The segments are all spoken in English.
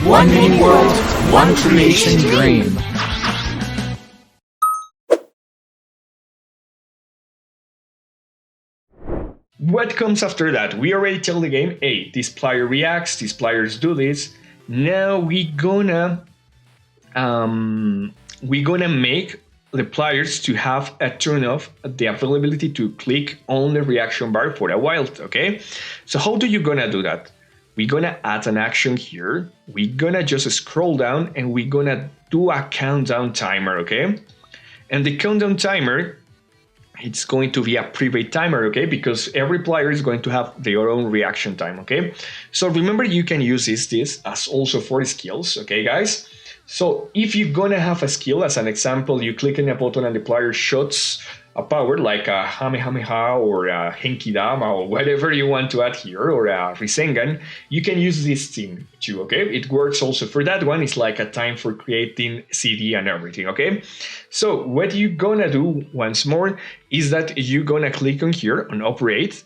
One main world, one creation dream. What comes after that? We already tell the game, hey, this player reacts, these players do this. Now we gonna make the players to have a turn off the availability to click on the reaction bar for a while, okay? So how do you gonna do that? We're gonna add an action here. We're gonna just scroll down and we're gonna do a countdown timer, okay? And the countdown timer, it's going to be a private timer, okay? Because every player is going to have their own reaction time, okay? So remember, you can use this as also for skills, okay, guys? So if you're gonna have a skill, as an example, you click on a button and the player shoots a power like a Kamehameha or a Henki Dama or whatever you want to add here, or a Rasengan, you can use this thing too, okay? It works also for that one. It's like a time for creating CD and everything, okay? So what you're gonna do once more is that you're gonna click on here on operate,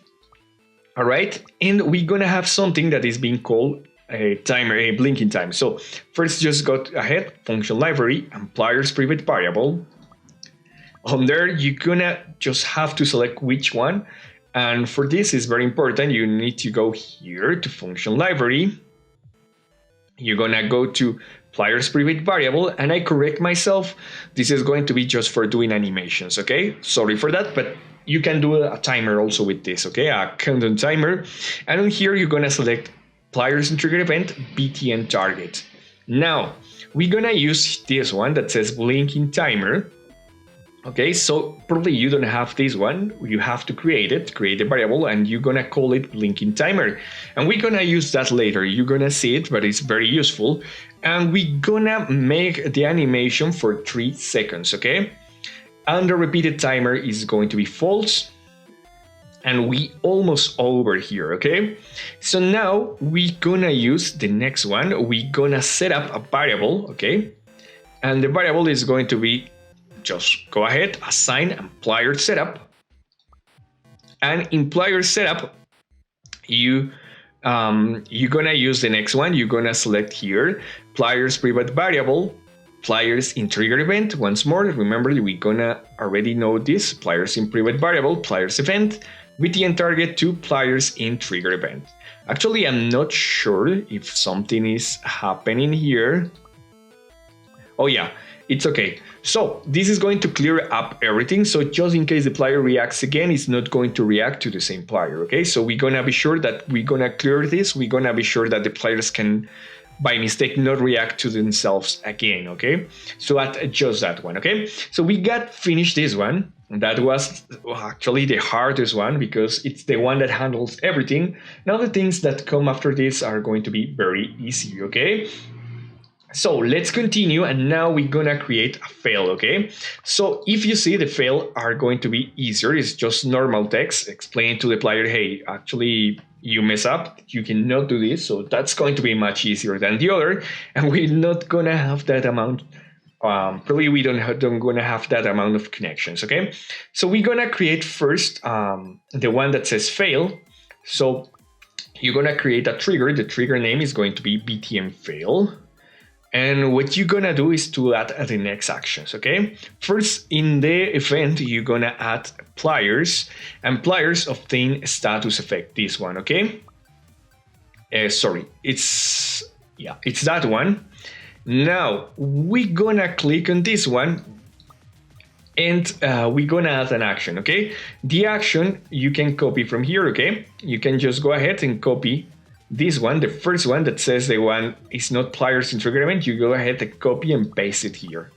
all right? And we're gonna have something that is being called a timer, a blinking time. So first, just go ahead, function library and players private variable. On there, you're gonna just have to select which one. And for this is very important. You need to go here to function library. You're gonna go to players private variable, and I correct myself. This is going to be just for doing animations, okay? Sorry for that, but you can do a timer also with this, okay? A countdown timer. And on here, you're gonna select players and trigger event BTN target. Now, we're gonna use this one that says blinking timer. Okay, so probably you don't have this one. You have to create a variable, and you're gonna call it blinking timer. And we're gonna use that later. You're gonna see it, but it's very useful. And we're gonna make the animation for 3 seconds, okay? And the repeated timer is going to be false. And we almost over here, okay? So now we're gonna use the next one. We're gonna set up a variable, okay? And the variable is going to be, just go ahead, assign a player setup. And in player setup, you're gonna use the next one. You're gonna select here, players private variable, players in trigger event. Once more, remember, we're gonna already know this, players in private variable, players event, BTN target to players in trigger event. Actually, I'm not sure if something is happening here. Oh yeah, it's okay. So this is going to clear up everything. So just in case the player reacts again, it's not going to react to the same player, okay? So we're gonna be sure that we're gonna clear this. We're gonna be sure that the players can, by mistake, not react to themselves again, okay? So adjust that one, okay? So we got finished this one. That was actually the hardest one because it's the one that handles everything. Now the things that come after this are going to be very easy, okay? So let's continue, and now we're gonna create a fail, okay? So if you see, the fail are going to be easier. It's just normal text explaining to the player, hey, actually you mess up, you cannot do this. So that's going to be much easier than the other, and we're not gonna have that amount. Probably we don't gonna have that amount of connections, okay? So we're gonna create first the one that says fail. So you're gonna create a trigger. The trigger name is going to be BTN fail. And what you're gonna do is to add the next actions, okay? First, in the event, you're gonna add players, and players obtain status effect, this one, okay? Sorry, it's that one. Now, we're gonna click on this one, and we're gonna add an action, okay? The action, you can copy from here, okay? You can just go ahead and copy this one, the first one that says the one is not players in trigger event. You go ahead and copy and paste it here.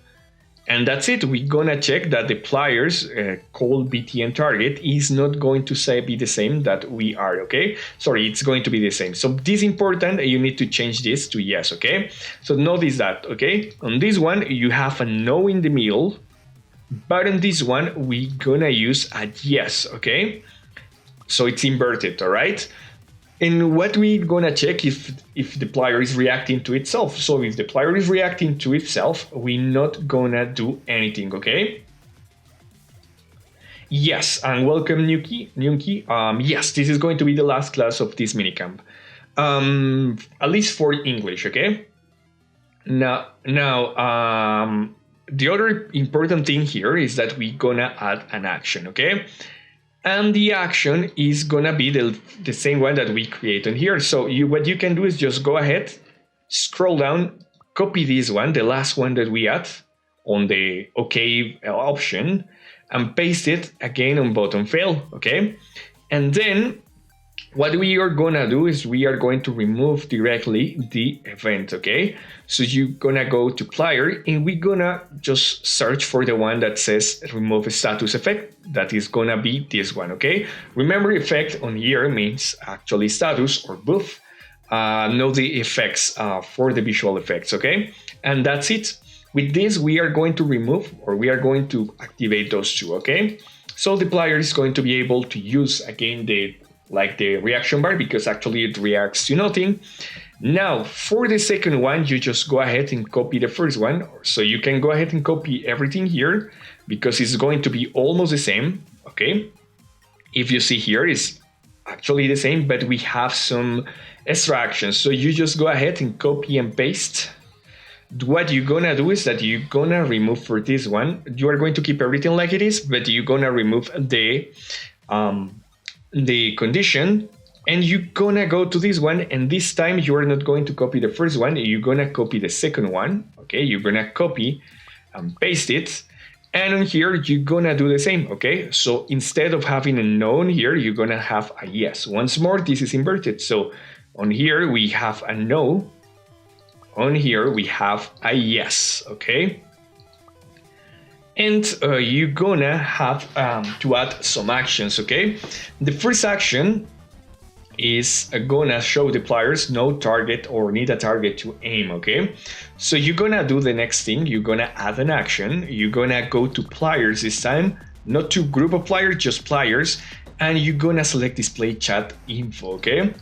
And that's it. We're gonna check that the players called BTN target is not going to be the same that we are, okay? Sorry, it's going to be the same. So this is important. You need to change this to yes, okay? So notice that, okay? On this one, you have a no in the middle, but on this one, we're gonna use a yes, okay? So it's inverted, all right? And what we're gonna check if the player is reacting to itself. So if the player is reacting to itself, we're not gonna do anything, okay? Yes, and welcome Nuki. Yes, this is going to be the last class of this minicamp. At least for English, okay? Now, the other important thing here is that we're gonna add an action, okay? And the action is gonna be the same one that we created here. So what you can do is just go ahead, scroll down, copy this one, the last one that we add on the OK option, and paste it again on button fail, okay? And then what we are gonna do is we are going to remove directly the event, okay? So you're gonna go to player and we're gonna just search for the one that says remove status effect. That is gonna be this one, okay? Remember, effect on here means actually status or buff. Know the effects for the visual effects, okay? And that's it. With this, we are going to remove, or we are going to activate those two, okay? So the player is going to be able to use again the reaction bar, because actually it reacts to nothing. Now, for the second one, you just go ahead and copy the first one. So you can go ahead and copy everything here because it's going to be almost the same, okay? If you see here, it's actually the same, but we have some extra actions. So you just go ahead and copy and paste. What you're gonna do is that you're gonna remove for this one. You are going to keep everything like it is, but you're gonna remove the condition, and you're gonna go to this one, and this time you are not going to copy the first one, you're gonna copy the second one, okay? You're gonna copy and paste it, and on here you're gonna do the same, okay? So instead of having a no on here, you're gonna have a yes. Once more, this is inverted. So on here we have a no, on here we have a yes, okay? And you're gonna have to add some actions, okay? The first action is gonna show the players no target or need a target to aim, okay? So you're gonna do the next thing, you're gonna add an action, you're gonna go to players this time, not to group of players, just players, and you're gonna select display chat info, okay?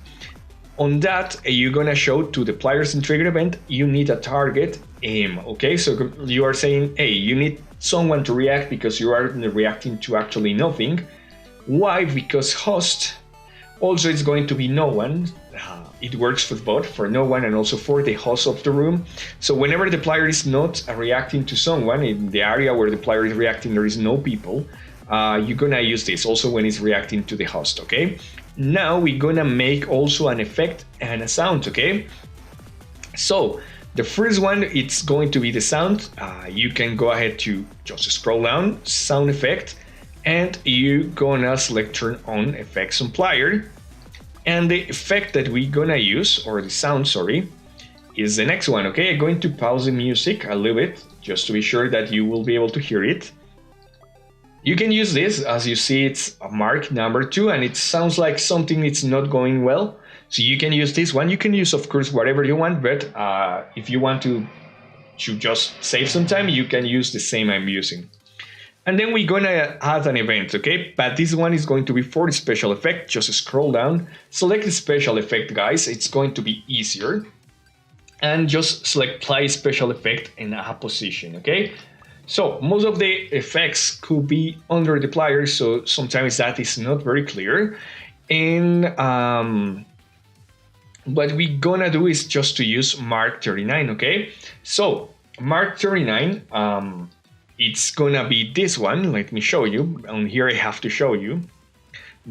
On that, you're gonna show to the players in trigger event, you need a target aim, okay? So you are saying, hey, you need someone to react because you are reacting to actually nothing. Why? Because host also is going to be no one. It works for both, for no one and also for the host of the room. So whenever the player is not reacting to someone, in the area where the player is reacting, there is no people, you're gonna use this also when it's reacting to the host, okay? Now we're gonna make also an effect and a sound, okay? So the first one, it's going to be the sound. You can go ahead to just scroll down, sound effect, and you're gonna select turn on effects on player. And the effect that we're gonna use, or the sound, sorry, is the next one, okay? I'm going to pause the music a little bit, just to be sure that you will be able to hear it. You can use this, as you see, it's a mark number 2, and it sounds like something that's not going well. So you can use this one. You can use, of course, whatever you want, but if you want to just save some time, you can use the same I'm using. And then we're gonna add an event, okay? But this one is going to be for the special effect. Just scroll down, select the special effect, guys. It's going to be easier. And just select play special effect in a position, okay? So most of the effects could be under the player, so sometimes that is not very clear. And what we're gonna do is just to use Mark 39, okay? So Mark 39, it's gonna be this one. Let me show you. On here I have to show you,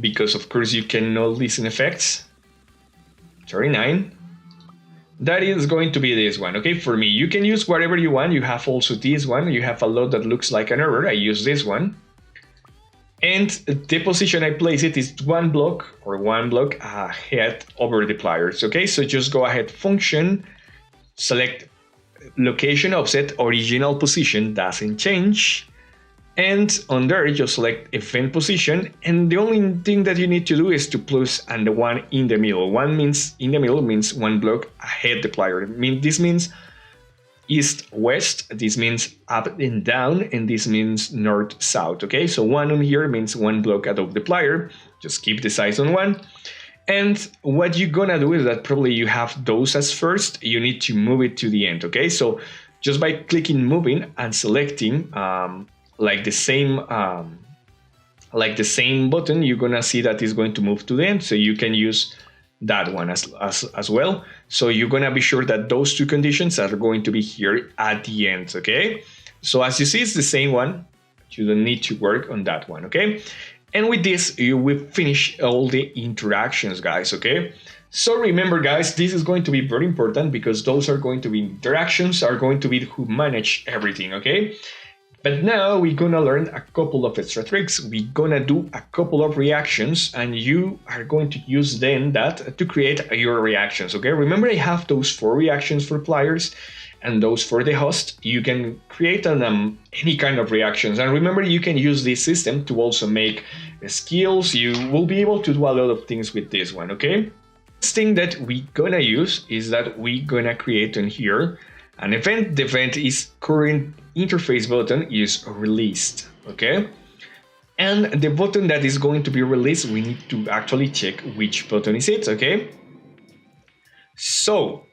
because of course you cannot listen effects. 39. That is going to be this one, okay? For me, you can use whatever you want. You have also this one. You have a lot that looks like an error. I use this one. And the position I place it is one block ahead over the players, okay? So just go ahead, function, select location offset, original position doesn't change. And on there, just select event position. And the only thing that you need to do is to plus and the one in the middle. One means in the middle means one block ahead the player. This means east, west. This means up and down. And this means north, south. Okay, so one on here means one block above the player. Just keep the size on one. And what you're gonna do is that probably you have those as first. You need to move it to the end. Okay, so just by clicking moving and selecting like the same button, you're gonna see that it's going to move to the end. So you can use that one as well. So you're gonna be sure that those two conditions are going to be here at the end, okay? So as you see, it's the same one. You don't need to work on that one, okay? And with this, you will finish all the interactions, guys, okay? So remember, guys, this is going to be very important because those are going to be interactions, are going to be who manage everything, okay? But now we're gonna learn a couple of extra tricks. We're gonna do a couple of reactions and you are going to use then that to create your reactions, okay? Remember, I have those 4 reactions for players and those for the host. You can create any kind of reactions. And remember, you can use this system to also make skills. You will be able to do a lot of things with this one, okay? Next thing that we're gonna use is that we're gonna create on here an event. The event is current interface button is released, okay? And the button that is going to be released, we need to actually check which button is it, okay? So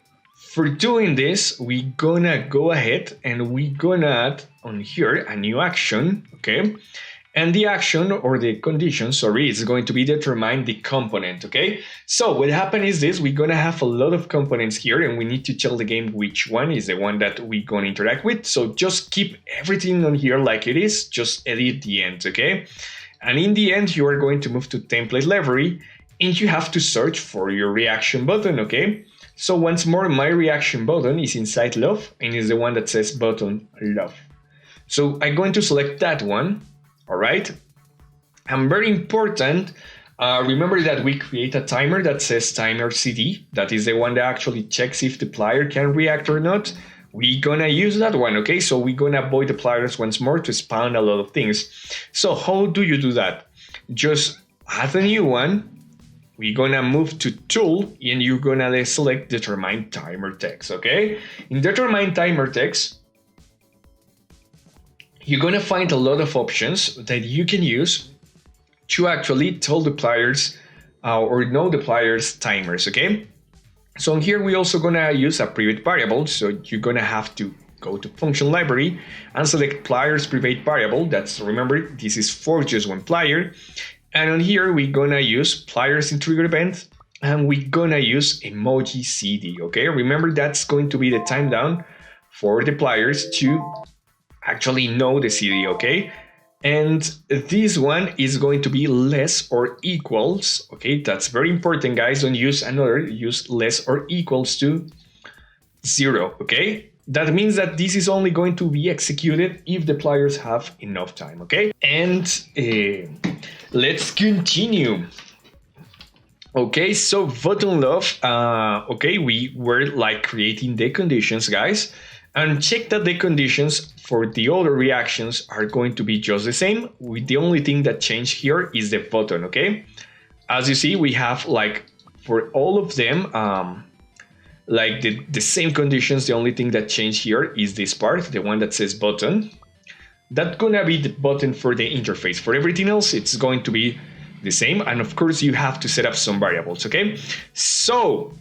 for doing this, we're gonna go ahead and we're gonna add on here a new action, okay? And the action or the condition, sorry, is going to be determine the component, okay? So what happens is this, we're gonna have a lot of components here and we need to tell the game which one is the one that we're gonna interact with. So just keep everything on here like it is, just edit the end, okay? And in the end, you are going to move to template library and you have to search for your reaction button, okay? So once more, my reaction button is inside love and is the one that says button love. So I'm going to select that one. All right, and very important, remember that we create a timer that says timer CD. That is the one that actually checks if the player can react or not. We're gonna use that one, okay? So we're gonna avoid the players once more to spawn a lot of things. So how do you do that? Just add a new one. We're gonna move to tool and you're gonna select determine timer text, okay? In determine timer text, you're gonna find a lot of options that you can use to actually tell the players or know the players' timers, okay? So here we're also gonna use a private variable. So you're gonna have to go to function library and select players private variable. That's, remember, this is for just one player. And on here, we're gonna use players in trigger event and we're gonna use emoji CD, okay? Remember, that's going to be the time down for the players to actually know the CD, okay? And this one is going to be less or equals, okay? That's very important, guys. Don't use another, use less or equals to 0, okay? That means that this is only going to be executed if the players have enough time, okay? And let's continue. Okay, so button love, okay, we were like creating the conditions, guys. And check that the conditions for the other reactions are going to be just the same. With the only thing that changed here is the button, okay? As you see, we have like for all of them, like the same conditions. The only thing that changed here is this part, the one that says button. That's gonna be the button for the interface. For everything else, it's going to be the same. And of course, you have to set up some variables, okay? So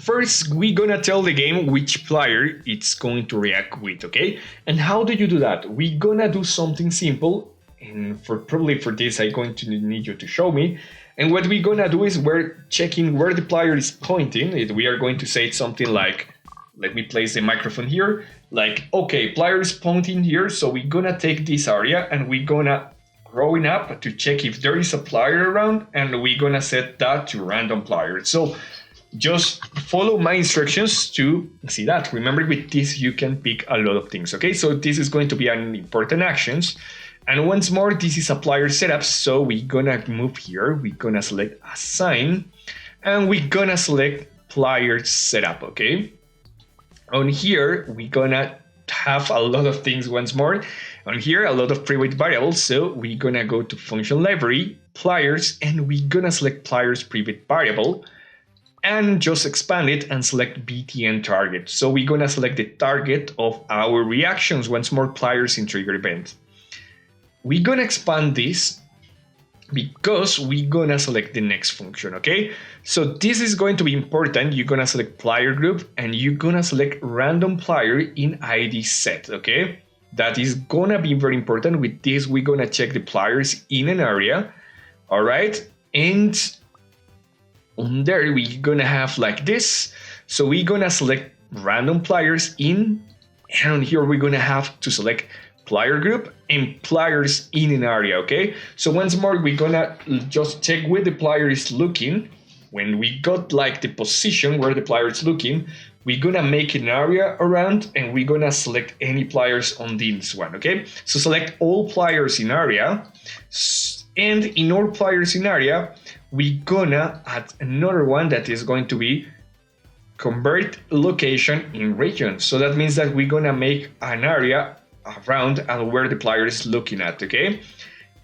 first, we're gonna tell the game which player it's going to react with, okay? And how do you do that? We're gonna do something simple, and probably for this, I'm going to need you to show me. And what we're gonna do is we're checking where the player is pointing. We are going to say something like, let me place the microphone here, like, okay, player is pointing here, so we're gonna take this area and we're gonna growing up to check if there is a player around, and we're gonna set that to random player. So just follow my instructions to see that. Remember, with this, you can pick a lot of things, okay? So this is going to be an important actions. And once more, this is a player setup. So we're gonna move here. We're gonna select assign and we're gonna select player setup, okay? On here, we're gonna have a lot of things once more. On here, a lot of private variables. So we're gonna go to function library, players, and we're gonna select players private variable and just expand it and select BTN target. So we're gonna select the target of our reactions, once more, players in trigger event. We're gonna expand this because we're gonna select the next function, okay? So this is going to be important. You're gonna select player group and you're gonna select random player in ID set, okay? That is gonna be very important. With this, we're gonna check the players in an area, all right? And on there, we're gonna have like this. So we're gonna select random players in, and on here we're gonna have to select player group and players in an area, okay? So once more, we're gonna just check where the player is looking. When we got like the position where the player is looking, we're gonna make an area around and we're gonna select any players on this one, okay? So select all players in area, and in all players in area, we're gonna add another one that is going to be convert location in region. So that means that we're gonna make an area around and where the player is looking at, okay?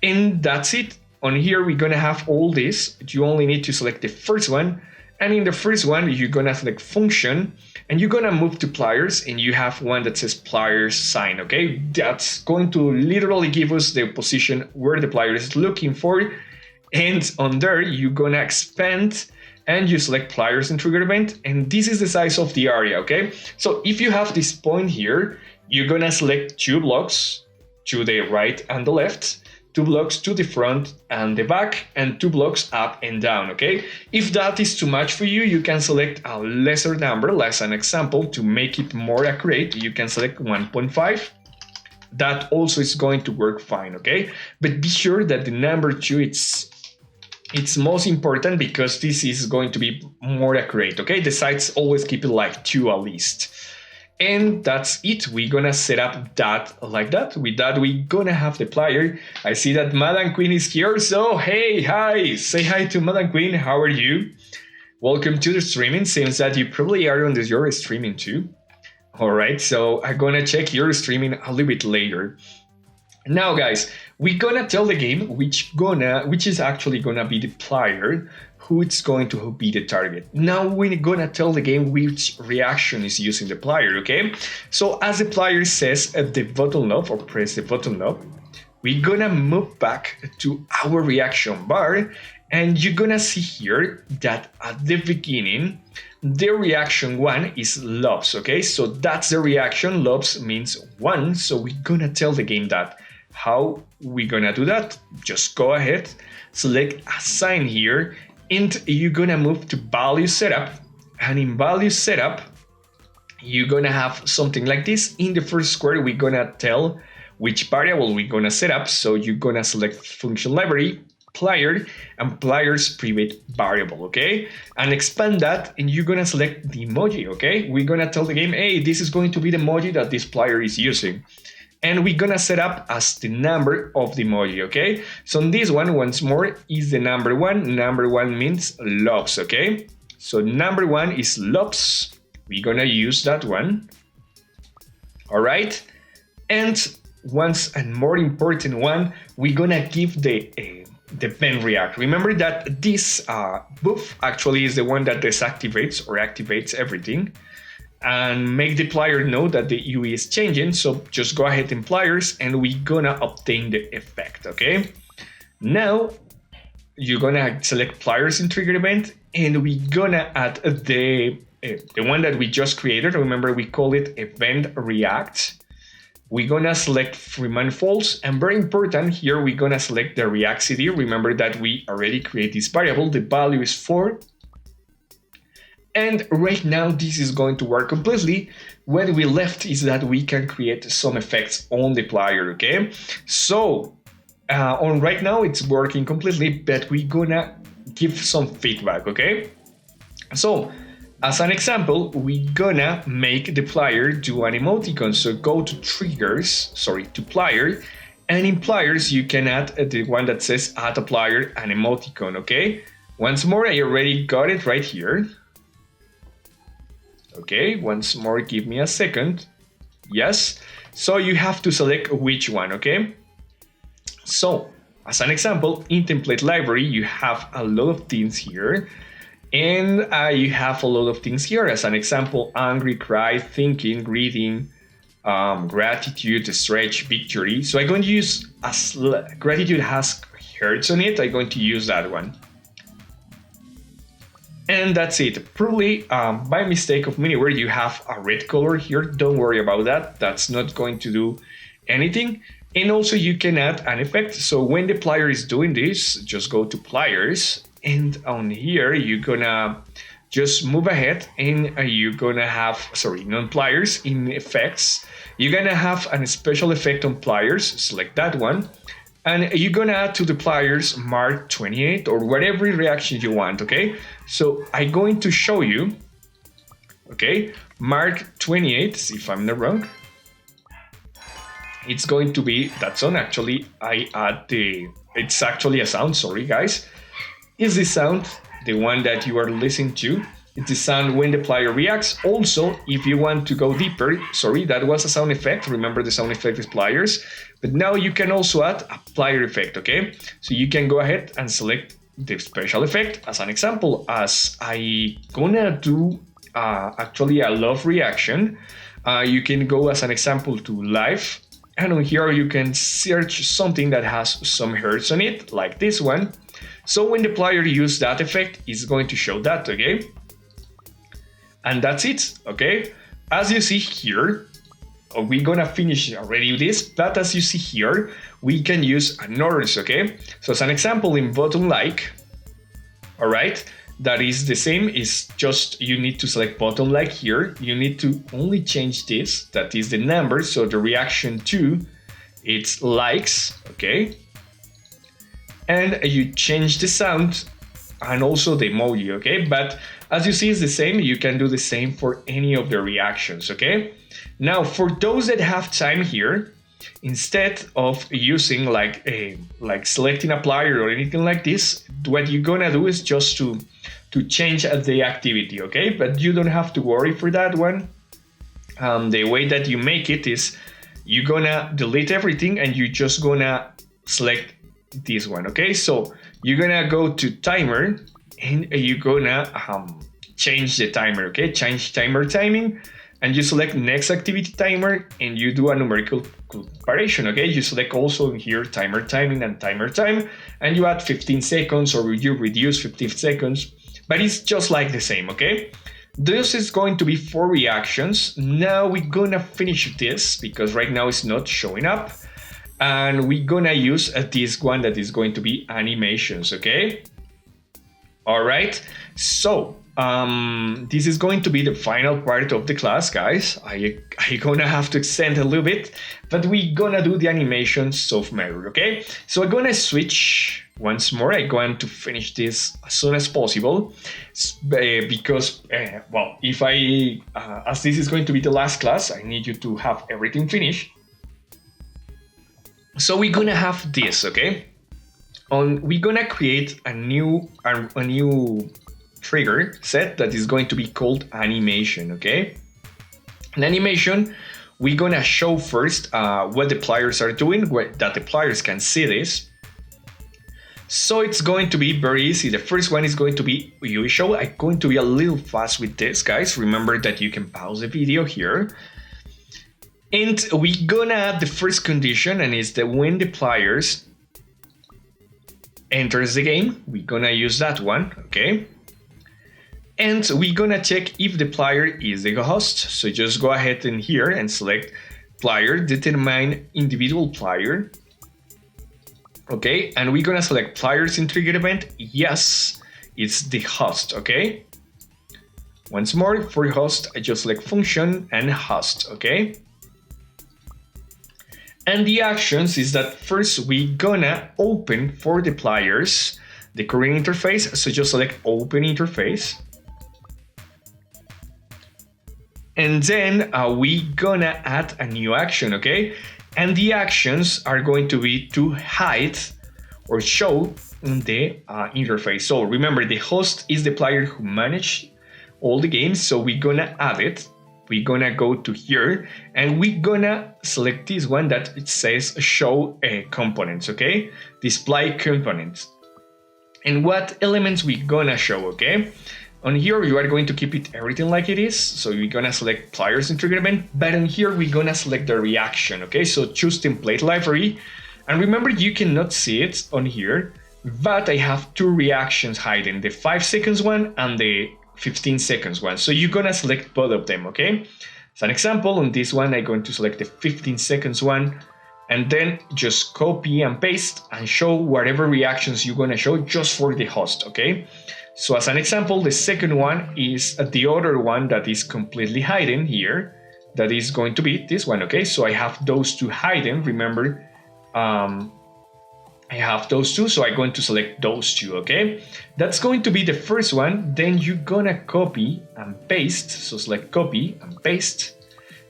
And that's it. On here, we're gonna have all this. You only need to select the first one. And in the first one, you're gonna select function and you're gonna move to players and you have one that says players sign, okay? That's going to literally give us the position where the player is looking for. And on there, you're gonna expand and you select players and trigger event. And this is the size of the area, okay? So if you have this point here, you're gonna select 2 blocks to the right and the left, 2 blocks to the front and the back, and 2 blocks up and down, okay? If that is too much for you, you can select a lesser number, as an example, to make it more accurate. You can select 1.5. That also is going to work fine, okay? But be sure that the number 2, it's most important because this is going to be more accurate, okay? The sites always keep it like 2 at least. And that's it. We're gonna set up that like that. With that, we're gonna have the player. I see that Madam Queen is here. So, hey, hi. Say hi to Madam Queen. How are you? Welcome to the streaming. Seems that you probably are on this, you're streaming too. All right, so I'm gonna check your streaming a little bit later. Now, guys, we're gonna tell the game which is actually gonna be the player, who it's going to be the target. Now we're gonna tell the game which reaction is using the player, okay? So as the player says at the button knob or press the button knob, we're gonna move back to our reaction bar, and you're gonna see here that at the beginning, the reaction 1 is loves, okay? So that's the reaction, loves means 1, so we're gonna tell the game that. How we gonna do that? Just go ahead, select assign here, and you're gonna move to value setup. And in value setup, you're gonna have something like this. In the first square, we're gonna tell which variable we're gonna set up. So you're gonna select function library, player, and player's private variable, okay? And expand that, and you're gonna select the emoji, okay? We're gonna tell the game, hey, this is going to be the emoji that this player is using. And we're gonna set up as the number of the emoji, okay? So on this one, once more, is the number 1. Number 1 means loves, okay? So number 1 is loves. We're gonna use that one. All right? And once and more important one, we're gonna give the pen react. Remember that this buff actually is the one that desactivates or activates everything, and make the player know that the UI is changing. So just go ahead in players and we're gonna obtain the effect, okay? Now you're gonna select players in trigger event, and we're gonna add the one that we just created. Remember, we call it event react. We're gonna select remain false, and very important here, we're gonna select the react CD. Remember that we already create this variable. The value is 4. And right now, this is going to work completely. What we left is that we can create some effects on the player, okay? So, on right now, it's working completely, but we're gonna give some feedback, okay? So, as an example, we're gonna make the player do an emoticon. So go to to player, and in players, you can add the one that says add a player an emoticon, okay? Once more, I already got it right here. Okay, once more, give me a second. Yes, so you have to select which one, okay? So, as an example, in template library, you have a lot of things here. And you have a lot of things here. As an example, angry, cry, thinking, greeting, gratitude, stretch, victory. So I'm going to use, as gratitude has hearts on it, I'm going to use that one. And that's it. Probably by mistake of many where you have a red color here. Don't worry about that. That's not going to do anything. And also you can add an effect. So when the player is doing this, just go to players. And on here, you're gonna just move ahead and you're gonna have, sorry, non pliers in effects. You're gonna have a special effect on pliers, select that one. And you're gonna add to the pliers mark 28 or whatever reaction you want, okay? So I'm going to show you, okay, mark 28, if I'm not wrong. It's going to be that sound. Actually, I add it's actually a sound, sorry guys. Is the sound, the one that you are listening to. It's the sound when the player reacts. Also, if you want to go deeper, sorry, that was a sound effect. Remember the sound effect is pliers. But now you can also add a plier effect, okay? So you can go ahead and select the special effect as an example. As I gonna do actually a love reaction, you can go as an example to live. And on here you can search something that has some hertz on it, like this one. So when the player uses that effect, it's going to show that, okay? And that's it, okay? As you see here, we're gonna finish already this, but as you see here, we can use another's, okay? So as an example in button like, all right? That is the same, is just you need to select button like here. You need to only change this, that is the number. So the reaction to, it's likes, okay? And you change the sound and also the emoji, okay? But as you see, it's the same. You can do the same for any of the reactions, okay? Now, for those that have time here, instead of using like selecting a plier or anything like this, what you're gonna do is just to change the activity, okay? But you don't have to worry for that one. The way that you make it is you're gonna delete everything and you're just gonna select this one, okay? So you're gonna go to timer and you're gonna change the timer, okay? Change timer timing, and you select next activity timer and you do a numerical comparison, okay? You select also here timer timing and timer time, and you add 15 seconds or you reduce 15 seconds, but it's just like the same, okay? This is going to be 4 reactions. Now we're gonna finish this because right now it's not showing up. And we're gonna use this one that is going to be animations, okay? All right, so this is going to be the final part of the class, guys. I'm gonna have to extend a little bit, but we're gonna do the animations software, okay? So I'm gonna switch once more. I'm going to finish this as soon as possible because, well, if as this is going to be the last class, I need you to have everything finished. So we're gonna have this, okay? We're gonna create a new trigger set that is going to be called animation, okay? An animation, we're gonna show first what the players are doing, that the players can see this. So it's going to be very easy. The first one is going to be usual. I'm going to be a little fast with this, guys. Remember that you can pause the video here. And we're gonna add the first condition, and it's that when the players enters the game, we're gonna use that one, okay? And we're gonna check if the player is the host. So just go ahead in here and select player, determine individual player, okay? And we're gonna select players in trigger event. Yes, it's the host, okay? Once more, for host, I just select function and host, okay? And the actions is that first we gonna open for the players the current interface. So just select open interface. And then we gonna add a new action, okay? And the actions are going to be to hide or show the interface. So remember, the host is the player who managed all the games. So we're gonna add it. We're gonna go to here and we're gonna select this one that it says show components, okay? Display components. And what elements we gonna show, okay? On here, you are going to keep it everything like it is. So we're gonna select players in trigger event, but on here, we're gonna select the reaction, okay? So choose template library. And remember, you cannot see it on here, but I have 2 reactions hidden, the 5 seconds one and the 15 seconds one. So you're gonna select both of them, okay? As an example, on this one, I'm going to select the 15 seconds one and then just copy and paste and show whatever reactions you're gonna show just for the host, okay? So as an example, the second one is the other one that is completely hidden here. That is going to be this one, okay? So I have those two hidden, remember, I have those two, so I'm going to select those two, okay? That's going to be the first one. Then you're gonna copy and paste, so select copy and paste,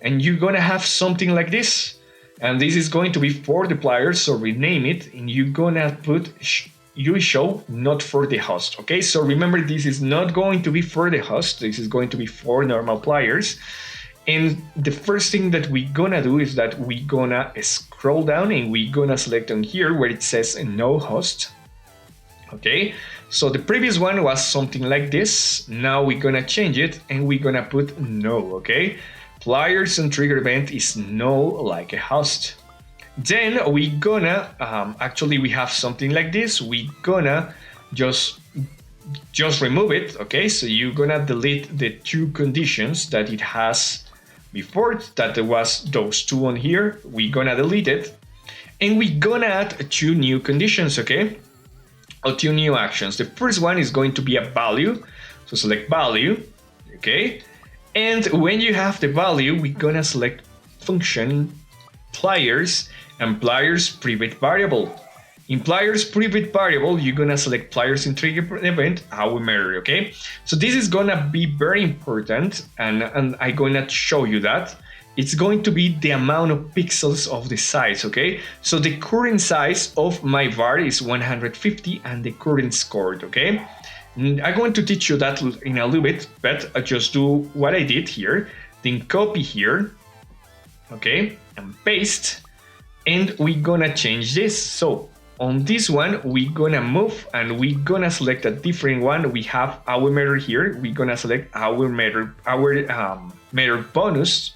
and you're gonna have something like this. And this is going to be for the pliers, so rename it, and you're gonna put you show not for the host, okay? So remember, this is not going to be for the host, this is going to be for normal pliers. And the first thing that we're gonna do is that we're gonna scroll down and we're gonna select on here where it says no host. Okay, so the previous one was something like this. Now we're gonna change it and we're gonna put no, okay? Pliers and trigger event is no like a host. Then we're gonna, actually we have something like this. We're gonna just remove it, okay? So you're gonna delete the two conditions that it has before, that there was those two on here. We're gonna delete it and we're gonna add two new conditions, okay? Or two new actions. The first one is going to be a value, so select value, okay? And when you have the value, we're gonna select function pliers and pliers private variable. In pliers private variable, you're gonna select pliers in trigger event Awesometer, okay? So this is gonna be very important, and I'm gonna show you that. It's going to be the amount of pixels of the size, okay? So the current size of my var is 150 and the current scored, okay? I'm going to teach you that in a little bit, but I just do what I did here. Then copy here, okay? And paste, and we're gonna change this. So on this one, we're gonna move and we're gonna select a different one. We have our meter here. We're gonna select our meter bonus.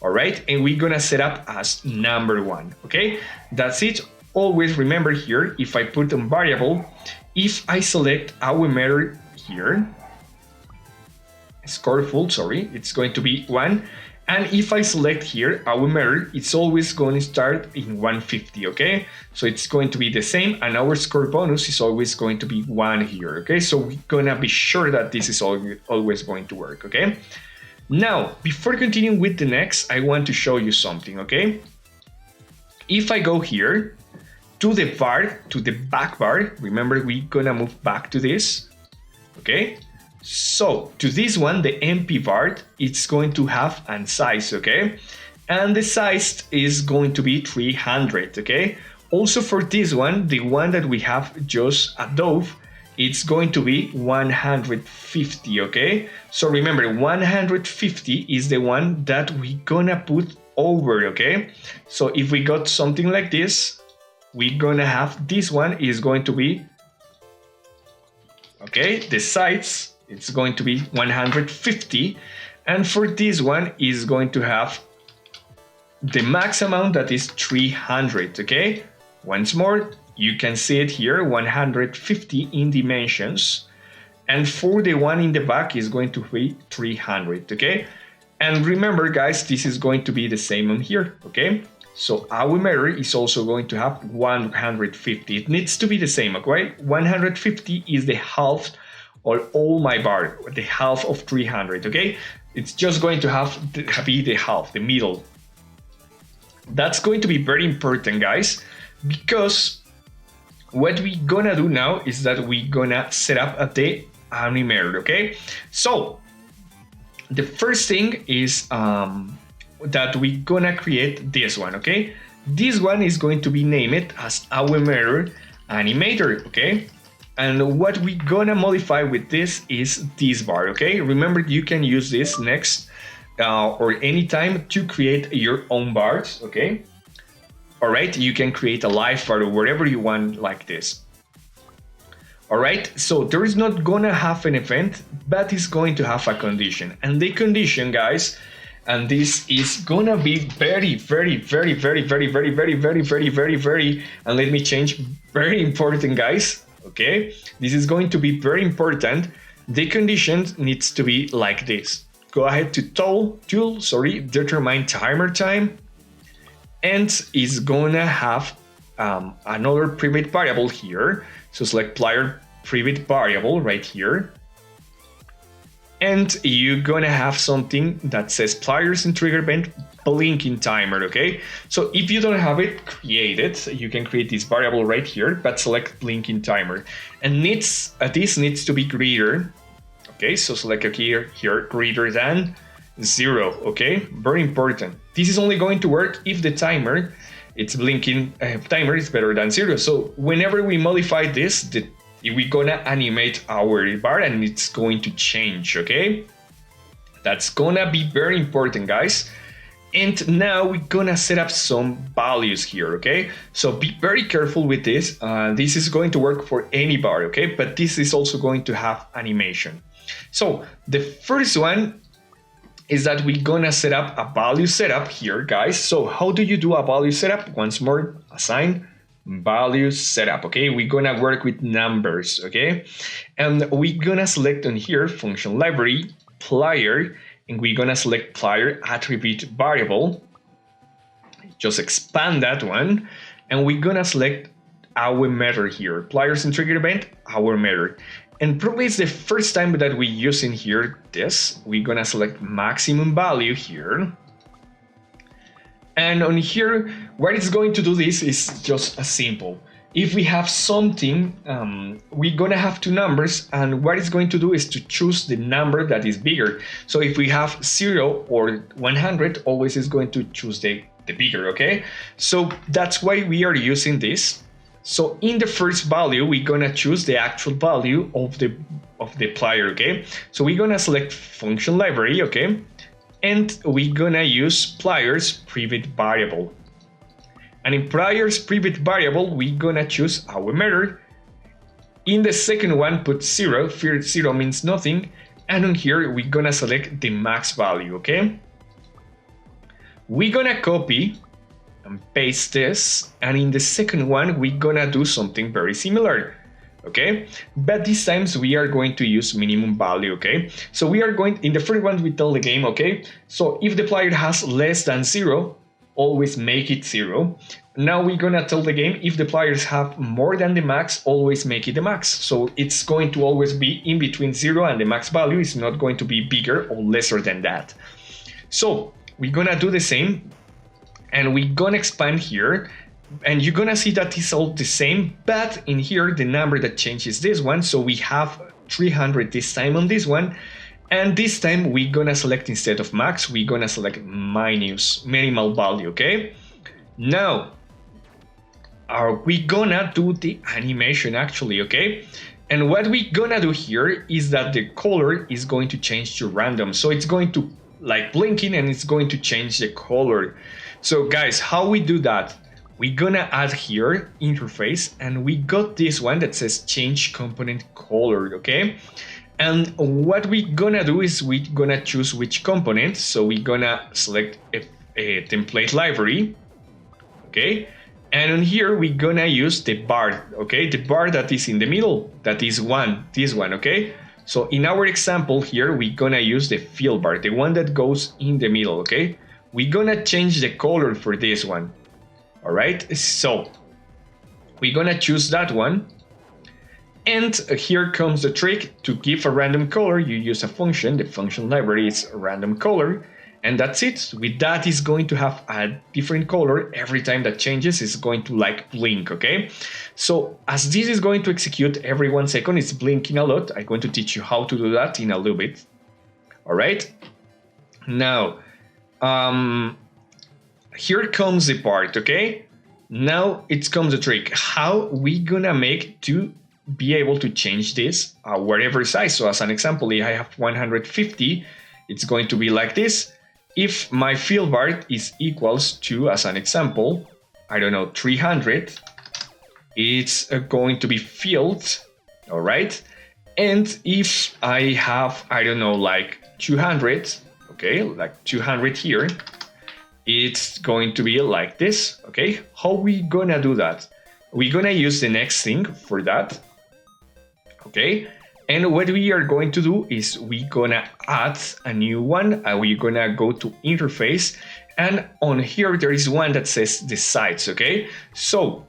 All right, and we're gonna set up as number one. Okay, that's it. Always remember here, if I put a variable, if I select our meter here, score full, sorry, it's going to be 1. And if I select here our meter, it's always going to start in 150, okay? So it's going to be the same, and our score bonus is always going to be 1 here, okay? So we're gonna be sure that this is always going to work, okay? Now, before continuing with the next, I want to show you something, okay? If I go here to the var, to the back bar, remember we're gonna move back to this, okay? So to this one, the MP var, it's going to have a size, okay? And the size is going to be 300, okay? Also for this one, the one that we have just above, it's going to be 150, okay? So remember, 150 is the one that we're gonna put over, okay? So if we got something like this, we're gonna have this one is going to be, okay, the size, it's going to be 150, and for this one is going to have the max amount that is 300, okay? Once more, you can see it here, 150 in dimensions, and for the one in the back is going to be 300, okay? And remember guys, this is going to be the same on here, okay? So our meter is also going to have 150. It needs to be the same, okay? 150 is the half or all my bar, the half of 300, okay? It's just going to have to be the half, the middle. That's going to be very important, guys, because what we're gonna do now is that we're gonna set up the animator, okay? So the first thing is that we're gonna create this one, okay? This one is going to be named as Awesometer animator, okay? And what we're gonna modify with this is this bar, okay? Remember, you can use this next or anytime to create your own bars, okay? All right, you can create a live bar or whatever you want like this. All right, so there is not gonna have an event, but it's going to have a condition. And the condition, guys, and this is gonna be very, and let me change, very important, guys. Okay, this is going to be very important. The condition needs to be like this. Go ahead to tool, determine timer time, and it's gonna have another private variable here. So select private variable right here. And you're gonna have something that says players and trigger event blinking timer, okay? So if you don't have it created, you can create this variable right here, but select blinking timer. And this needs to be greater, okay? So select here greater than 0, okay? Very important. This is only going to work if the timer, it's blinking timer is better than 0. So whenever we modify this, we're gonna animate our bar and it's going to change, okay? That's gonna be very important, guys. And now we're gonna set up some values here, okay? So be very careful with this. This is going to work for any bar, okay? But this is also going to have animation. So the first one is that we're gonna set up a value setup here, guys. So how do you do a value setup? Once more, assign value setup, okay? We're gonna work with numbers, okay? And we're gonna select on here function library, player, and we're gonna select player attribute variable. Just expand that one, and we're gonna select our method here, players and trigger event, our method. And probably it's the first time that we're using here this. We're gonna select maximum value here. And on here, what it's going to do this is just as simple. If we have something, we're gonna have two numbers, and what it's going to do is to choose the number that is bigger. So if we have 0 or 100, always is going to choose the bigger, okay? So that's why we are using this. So in the first value, we're gonna choose the actual value of the player, okay? So we're gonna select function library, okay? And we're gonna use players private variable. And in players private variable, we're gonna choose our method. In the second one, put 0. Here 0 means nothing. And on here, we're gonna select the max value, okay? We're gonna copy and paste this. And in the second one, we're gonna do something very similar. Okay, but these times we are going to use minimum value, okay? So we are going, in the first one we tell the game, okay? So if the player has less than 0, always make it 0. Now we're gonna tell the game, if the players have more than the max, always make it the max. So it's going to always be in between 0 and the max value. It's not going to be bigger or lesser than that. So we're gonna do the same, and we're gonna expand here. And you're gonna see that it's all the same, but in here the number that changes this one. So we have 300 this time on this one, and this time we're gonna select, instead of max, we're gonna select minus minimal value, okay? Now we're gonna do the animation actually, okay? And what we're gonna do here is that the color is going to change to random. So it's going to like blinking and it's going to change the color. So guys, how we do that? We're gonna add here interface, and we got this one that says change component color, okay? And what we're gonna do is we're gonna choose which component. So we're gonna select a template library, okay? And on here we're gonna use the bar, okay? The bar that is in the middle, that is this one, okay? So in our example here, we're gonna use the fill bar, the one that goes in the middle, okay? We're gonna change the color for this one. All right, so we're gonna choose that one. And here comes the trick. To give a random color, you use a function. The function library is a random color, and that's it. With that, is going to have a different color every time that changes. It's going to like blink, okay? So as this is going to execute every 1 second, it's blinking a lot. I'm going to teach you how to do that in a little bit. All right, now here comes the part, okay? Now it comes the trick. How we gonna make to be able to change this whatever size? So as an example, if I have 150, it's going to be like this. If my fill bar is equals to, as an example, I don't know, 300, it's going to be filled, all right? And if I have, I don't know, like 200, okay, like 200 here, it's going to be like this, okay? How we gonna do that? We're gonna use the next thing for that, okay? And what we are going to do is we're gonna add a new one. We're gonna go to interface, and on here there is one that says the sides, okay? So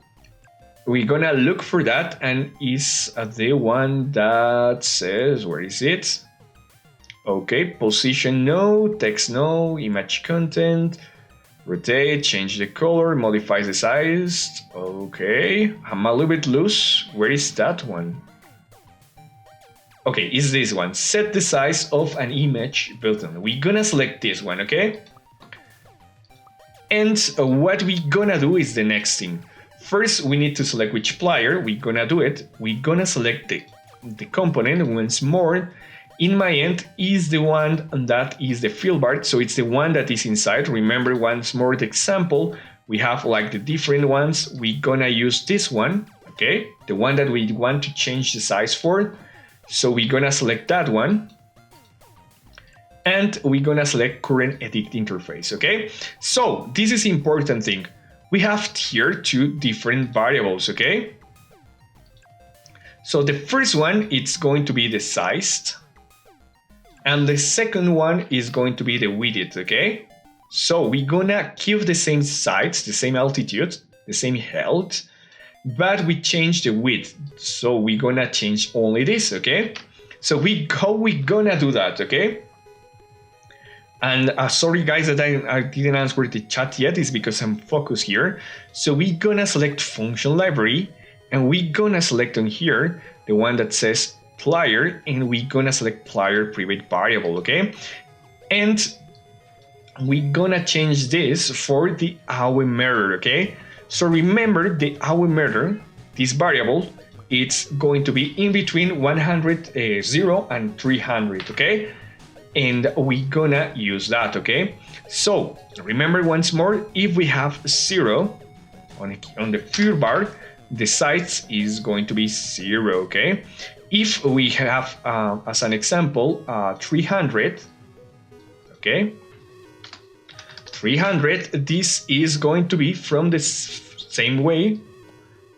we're gonna look for that, and is the one that says, where is it? Okay, position no, text no, image content, rotate, change the color, modify the size. Okay, I'm a little bit loose. Where is that one? Okay, is this one. Set the size of an image button. We're gonna select this one, okay? And what we're gonna do is the next thing. First, we need to select which plier we're gonna do it. We're gonna select the component once more. In my end is the one that is the fill bar, so it's the one that is inside. Remember once more the example, we have like the different ones. We're gonna use this one, okay? The one that we want to change the size for. So we're gonna select that one. And we're gonna select current edit interface, okay? So this is important thing. We have here two different variables, okay? So the first one, it's going to be the size. And the second one is going to be the width, okay? So we're gonna keep the same size, the same altitude, the same height, but we change the width. So we're gonna change only this, okay? So how we gonna do that, okay? And sorry guys that I didn't answer the chat yet, is because I'm focused here. So we're gonna select function library, and we're gonna select on here the one that says plier, and we're gonna select plier private variable, okay? And we're gonna change this for the Awesometer, okay? So remember the Awesometer, this variable, it's going to be in between 100, 0 and 300, okay? And we're gonna use that, okay? So remember once more, if we have 0 on the fill bar, the size is going to be 0, okay? If we have, as an example, 300, okay? 300, this is going to be from the same way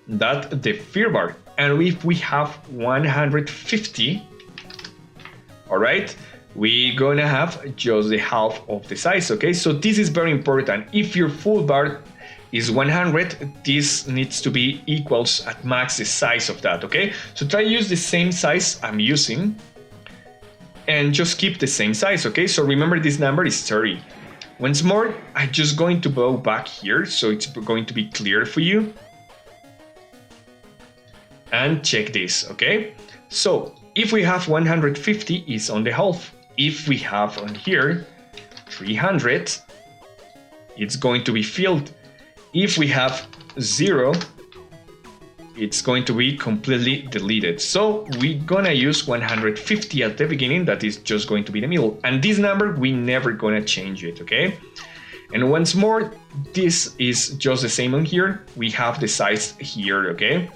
that the fill bar. And if we have 150, all right, we're gonna have just the half of the size, okay? So this is very important. If your full bar is 100, this needs to be equals at max the size of that, okay? So try to use the same size I'm using and just keep the same size, okay? So remember this number is 30. Once more, I'm just going to go back here so it's going to be clear for you. And check this, okay? So if we have 150, it's on the half. If we have on here 300, it's going to be filled. If we have 0, it's going to be completely deleted. So we're gonna use 150 at the beginning, that is just going to be the middle. And this number, we never gonna change it, okay? And once more, this is just the same on here. We have the size here, okay?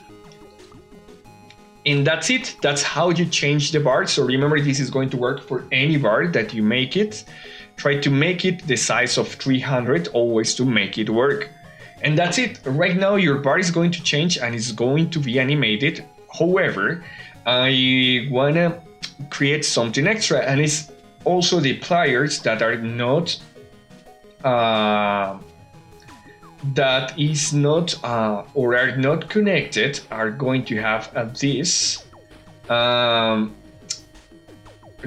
And that's it. That's how you change the bar. So remember, this is going to work for any bar that you make it. Try to make it the size of 300, always to make it work. And that's it. Right now, your bar is going to change and it's going to be animated. However, I wanna create something extra, and it's also the pliers that are not or are not connected are going to have this.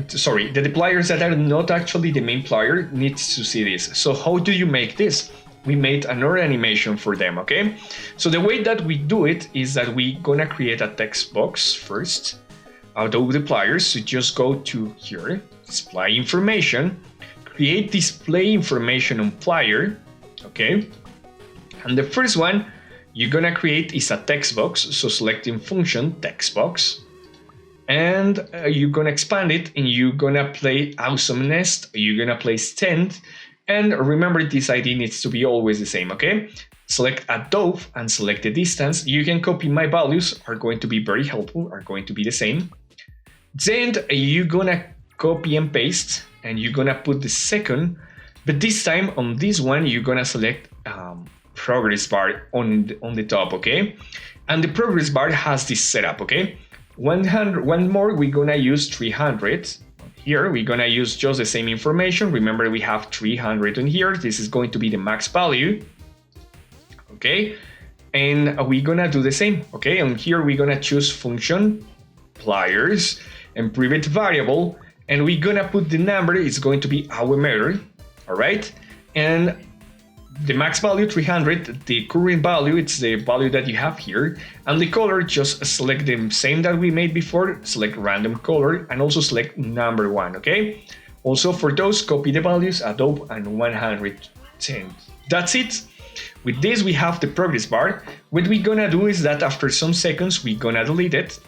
Sorry, the pliers that are not actually the main plier needs to see this. So how do you make this? We made another animation for them, okay? So the way that we do it is that we're gonna create a text box first out of the pliers. So just go to here, display information, create display information on plier, okay? And the first one you're gonna create is a text box. So selecting function text box, and you're gonna expand it, and you're gonna play awesomeness, you're gonna place 10. And remember, this ID needs to be always the same, okay? Select a dove and select the distance. You can copy my values, are going to be very helpful, are going to be the same. Then you're gonna copy and paste, and you're gonna put the second, but this time on this one, you're gonna select progress bar on the top, okay? And the progress bar has this setup, okay? One more, we're gonna use 300. Here, we're gonna use just the same information. Remember, we have 300 in here. This is going to be the max value, okay? And we're gonna do the same, okay? And here we're gonna choose function, pliers, and private variable, and we're gonna put the number, it's going to be Awesometer, all right? And the max value 300, the current value, it's the value that you have here, and the color, just select the same that we made before, select random color, and also select number 1, okay? Also for those, copy the values, Adobe, and 110. That's it. With this, we have the progress bar. What we're gonna do is that after some seconds, we're gonna delete it.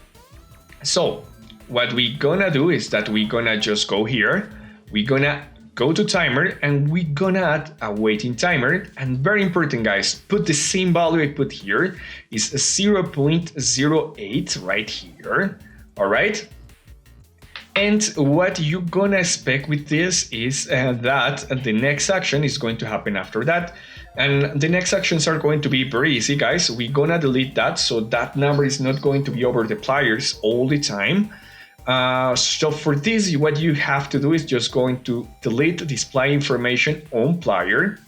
So what we're gonna do is that we're gonna just go here, we're gonna go to timer, and we're gonna add a waiting timer. And very important, guys, put the same value I put here, is 0.08 right here, all right? And what you're gonna expect with this is that the next action is going to happen after that. And the next actions are going to be very easy, guys. We're gonna delete that, so that number is not going to be over the pliers all the time. So for this, what you have to do is just going to delete display information on plier.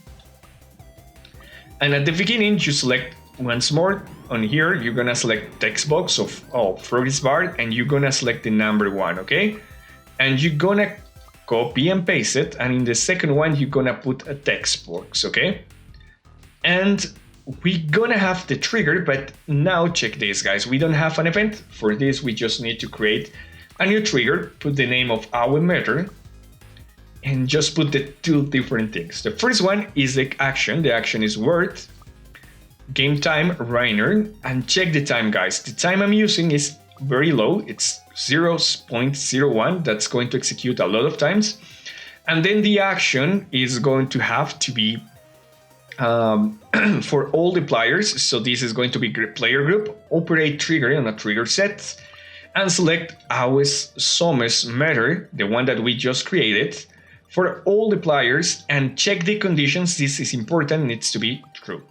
And at the beginning, you select once more on here, you're gonna select text box of progress bar, and you're gonna select the number 1, okay? And you're gonna copy and paste it, and in the second one, you're gonna put a text box, okay? And we're gonna have the trigger, but now check this, guys. We don't have an event. For this, we just need to create a new trigger, put the name of Awesometer, and just put the 2 different things. The first one is the action. The action is word, game time, Rainer, and check the time, guys. The time I'm using is very low. It's 0.01. That's going to execute a lot of times. And then the action is going to have to be for all the pliers. So this is going to be player group, operate trigger on a trigger set, and select Awesometer, the one that we just created, for all the pliers, and check the conditions. This is important, needs to be true.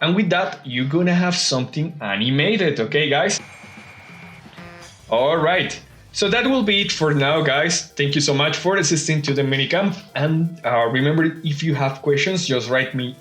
And with that, you're gonna have something animated, okay, guys? All right. So that will be it for now, guys. Thank you so much for assisting to the minicamp. And remember, if you have questions, just write me